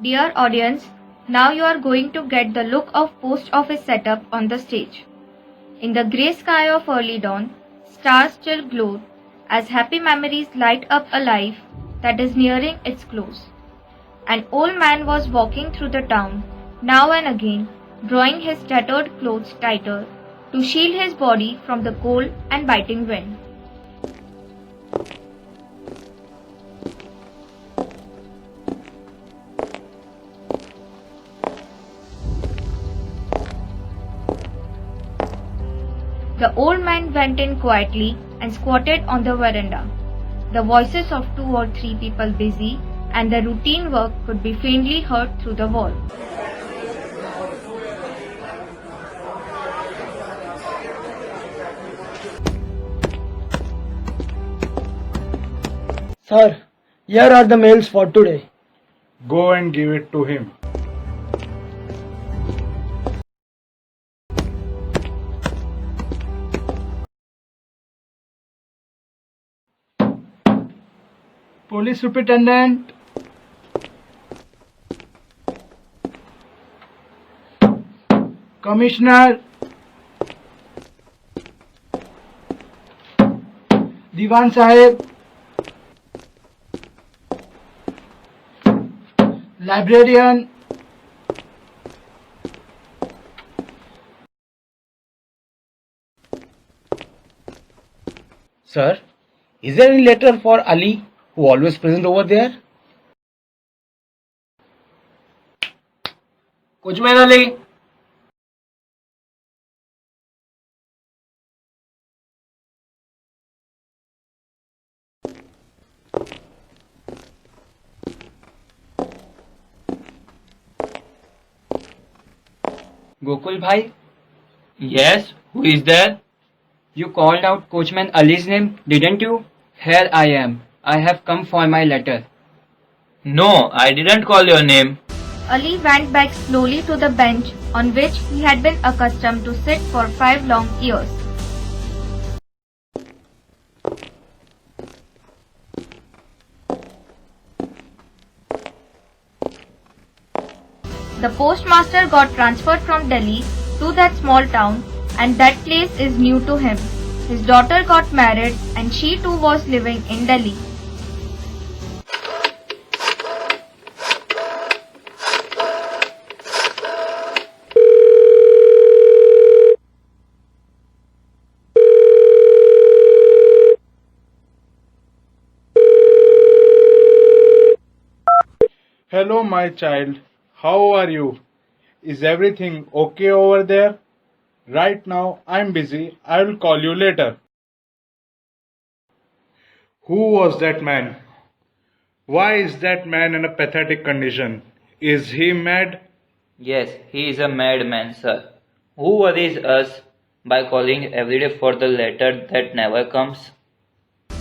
Dear audience, now you are going to get the look of post office setup on the stage. In the grey sky of early dawn, stars still glowed as happy memories light up a life that is nearing its close. An old man was walking through the town, now and again, drawing his tattered clothes tighter to shield his body from the cold and biting wind. The old man went in quietly and squatted on the veranda. The voices of 2 or 3 people busy and the routine work could be faintly heard through the wall. Sir, here are the mails for today. Go and give it to him. Police Superintendent. Commissioner. Diwan Sahib. Librarian. Sir, is there any letter for Ali, who always present over there? Coachman Ali. Gokul bhai, Yes, who is there? you called out Coachman Ali's name, didn't you? Here I am. I have come for my letter. No, I didn't call your name. Ali went back slowly to the bench on which he had been accustomed to sit for 5 long years. The postmaster got transferred from Delhi to that small town, and that place is new to him. His daughter got married and she too was living in Delhi. Hello, my child. How are you? Is everything okay over there? Right now, I'm busy. I will call you later. Who was that man? Why is that man in a pathetic condition? Is he mad? Yes, he is a madman, sir. Who worries us by calling every day for the letter that never comes?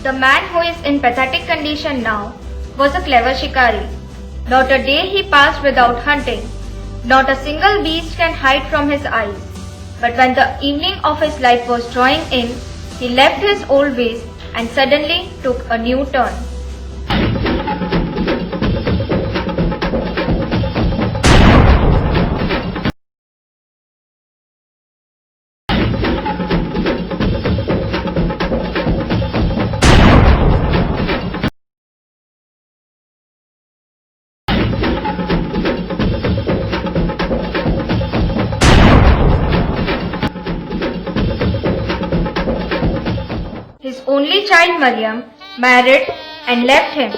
The man who is in pathetic condition now was a clever shikari. Not a day he passed without hunting. Not a single beast can hide from his eyes. But when the evening of his life was drawing in, he left his old ways and suddenly took a new turn. His only child Mariam married and left him.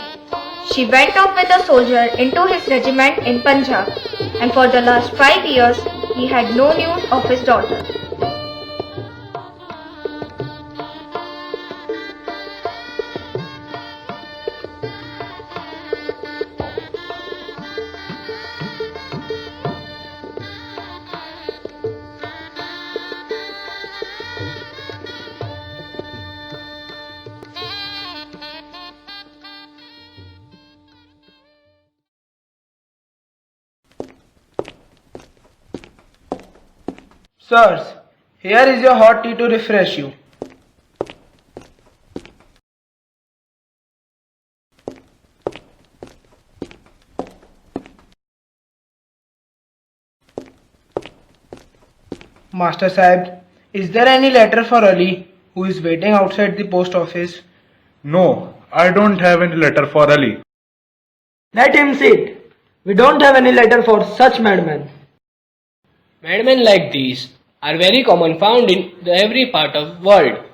She went off with a soldier into his regiment in Punjab, and for the last 5 years he had no news of his daughter. Sirs, here is your hot tea to refresh you. Master Sahib, is there any letter for Ali who is waiting outside the post office? No, I don't have any letter for Ali. Let him sit. We don't have any letter for such madmen. Madmen like these are very common found in every part of the world.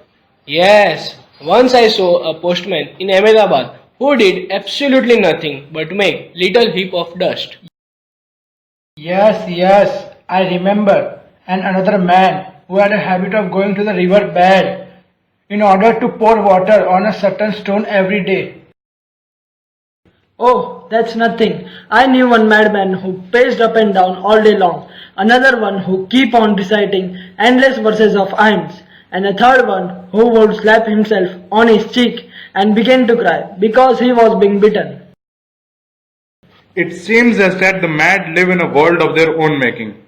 Yes, once I saw a postman in Ahmedabad who did absolutely nothing but make little heap of dust. Yes, I remember. And another man who had a habit of going to the river bed in order to pour water on a certain stone every day. Oh, that's nothing. I knew one madman who paced up and down all day long, another one who keep on reciting endless verses of hymns, and a third one who would slap himself on his cheek and begin to cry because he was being beaten. It seems as that the mad live in a world of their own making.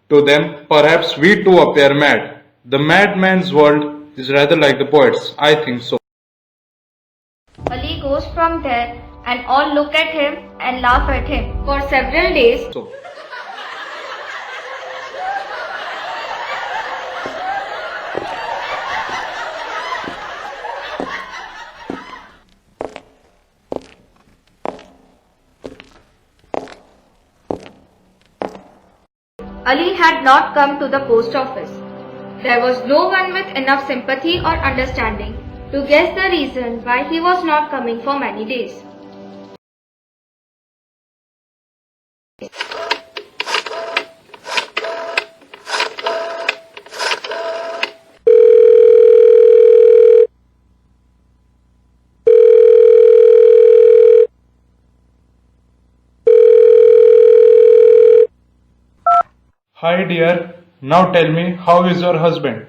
To them, perhaps we too appear mad. The madman's world is rather like the poet's. I think so. Ali goes from there and all look at him and laugh at him for several days. Ali had not come to the post office. There was no one with enough sympathy or understanding to guess the reason why he was not coming for many days. Hi dear, now tell me, how is your husband?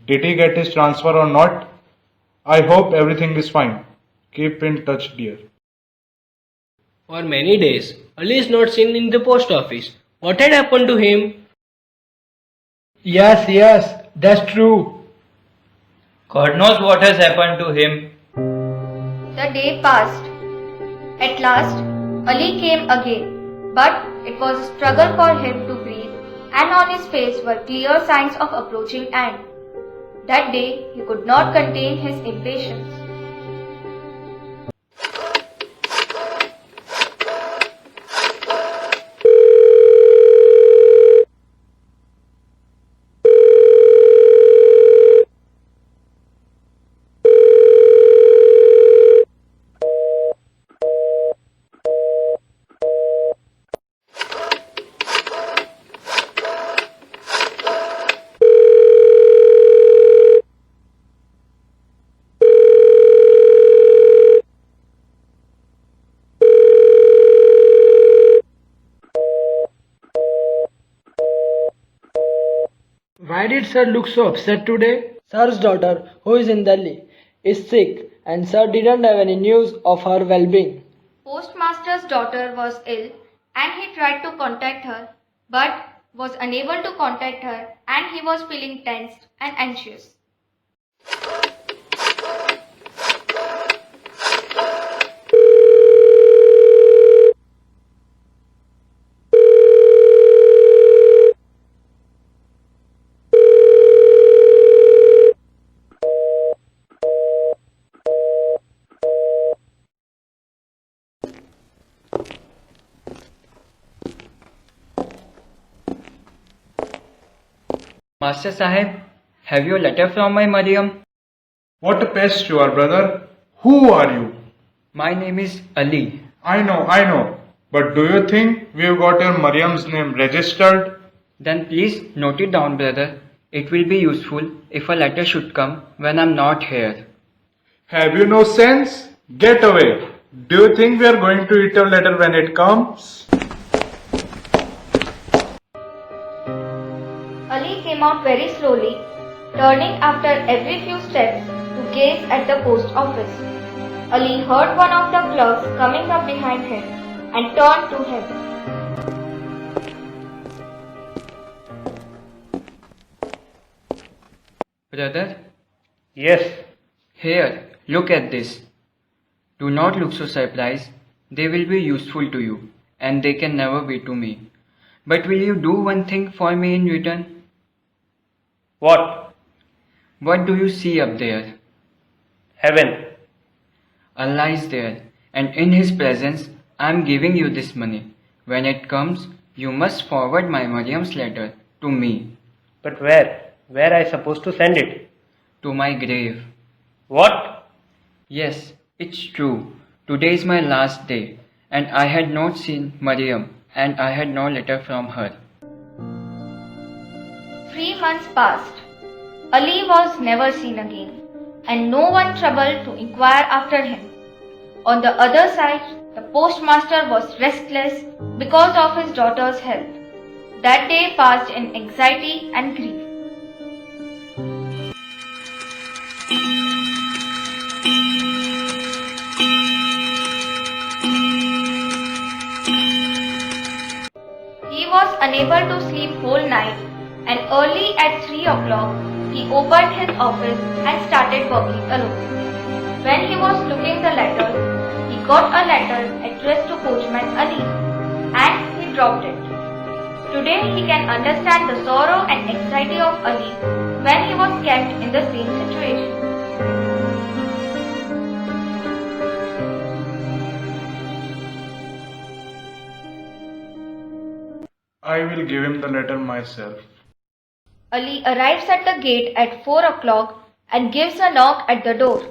Did he get his transfer or not? I hope everything is fine. Keep in touch, dear. For many days, Ali is not seen in the post office. What had happened to him? Yes, that's true. God knows what has happened to him. The day passed. At last, Ali came again, but it was a struggle for him to breathe, and on his face were clear signs of approaching end. That day, he could not contain his impatience. Why did sir look so upset today? Sir's daughter, who is in Delhi, is sick, and Sir didn't have any news of her well-being. Postmaster's daughter was ill and he tried to contact her but was unable to contact her and he was feeling tensed and anxious. Master Sahib, have you a letter from my Mariam? What a pest you are, brother. Who are you? My name is Ali. I know. But do you think we've got your Mariam's name registered? Then please note it down, brother. It will be useful if a letter should come when I'm not here. Have you no sense? Get away. Do you think we are going to eat your letter when it comes? Ali came out very slowly, turning after every few steps to gaze at the post office. Ali heard one of the clerks coming up behind him and turned to him. Brother, Yes. here, look at this. Do not look so surprised. They will be useful to you, and they can never be to me. But will you do one thing for me in return? What? What do you see up there? Heaven. Allah is there, and in His presence, I am giving you this money. When it comes, you must forward my Mariam's letter to me, But where? Where I supposed to send it? to my grave. What? Yes, it's true. Today is my last day, and I had not seen Mariam, and I had no letter from her. 3 months passed. Ali was never seen again, and no one troubled to inquire after him. On the other side, the postmaster was restless because of his daughter's health. That day passed in anxiety and grief. He was unable to sleep whole night, and early at 3 o'clock he opened his office and started working alone. When he was looking the letters, he got a letter addressed to Coachman Ali, and he dropped it. Today he can understand the sorrow and anxiety of Ali when he was kept in the same situation. I will give him the letter myself. Ali arrives at the gate at 4 o'clock and gives a knock at the door.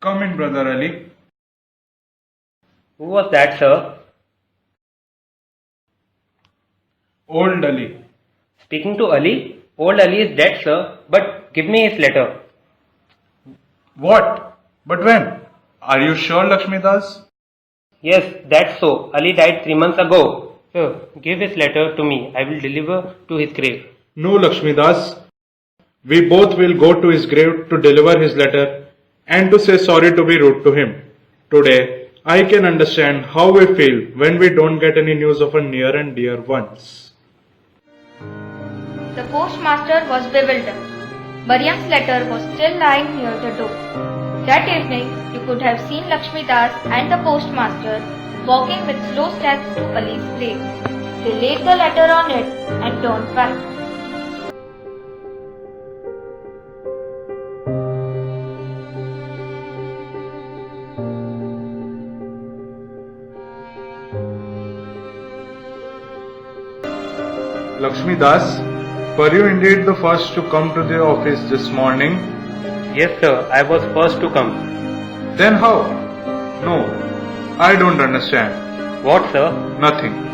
Come in, Brother Ali. Who was that, sir? Old Ali. Speaking to Ali? Old Ali is dead, sir. But give me his letter. What? But when? Are you sure, Lakshmi Das? Yes, that's so. Ali died 3 months ago. Sir, give his letter to me. I will deliver to his grave. No, Lakshmi Das. We both will go to his grave to deliver his letter and to say sorry to be rude to him. Today, I can understand how we feel when we don't get any news of a near and dear ones. The postmaster was bewildered. Mariam's letter was still lying near the door. That evening, you could have seen Lakshmi Das and the postmaster walking with slow steps to Ali's grave. They laid the letter on it and turned back. Lakshmi Das, were you indeed the first to come to the office this morning? Yes, sir. I was first to come. Then how? No, I don't understand. What, sir? Nothing.